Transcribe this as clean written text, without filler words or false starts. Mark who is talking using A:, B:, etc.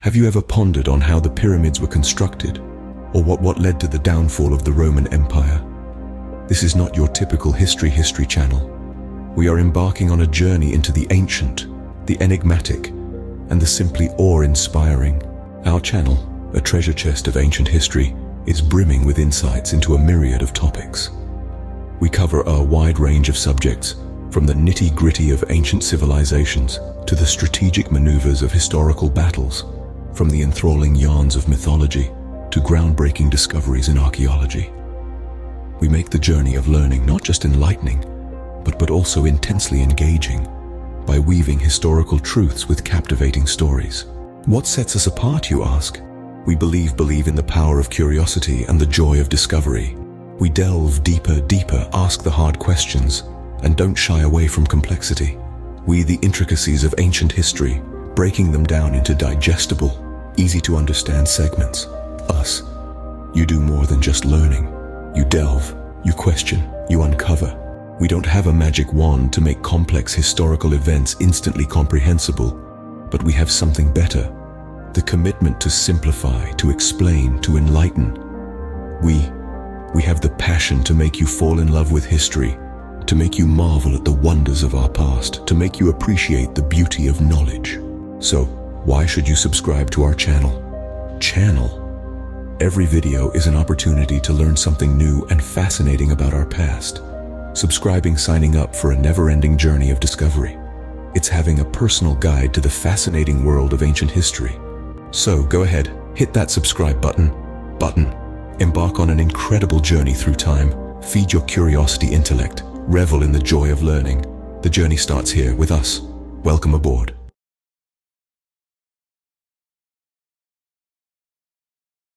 A: Have you ever pondered on how the pyramids were constructed, or what led to the downfall of the Roman Empire? This is not your typical history channel. We are embarking on a journey into the ancient, the enigmatic, and the simply awe-inspiring. Our channel, a treasure chest of ancient history, is brimming with insights into a myriad of topics. We cover a wide range of subjects, from the nitty-gritty of ancient civilizations to the strategic maneuvers of historical battles, from the enthralling yarns of mythology to groundbreaking discoveries in archaeology. We make the journey of learning not just enlightening, but also intensely engaging by weaving historical truths with captivating stories. What sets us apart, you ask? We believe in the power of curiosity and the joy of discovery. We delve deeper, ask the hard questions, and don't shy away from complexity. We the intricacies of ancient history, breaking them down into digestible, easy-to-understand segments. Us. You do more than just learning. You delve, you question, you uncover. We don't have a magic wand to make complex historical events instantly comprehensible, but we have something better: the commitment to simplify, to explain, to enlighten. We have the passion to make you fall in love with history, to make you marvel at the wonders of our past, to make you appreciate the beauty of knowledge. So, why should you subscribe to our channel? Every video is an opportunity to learn something new and fascinating about our past. Subscribing, signing up for a never-ending journey of discovery. It's having a personal guide to the fascinating world of ancient history. So go ahead, hit that subscribe button. Embark on an incredible journey through time. Feed your curiosity intellect. Revel in the joy of learning. The journey starts here with us. Welcome aboard.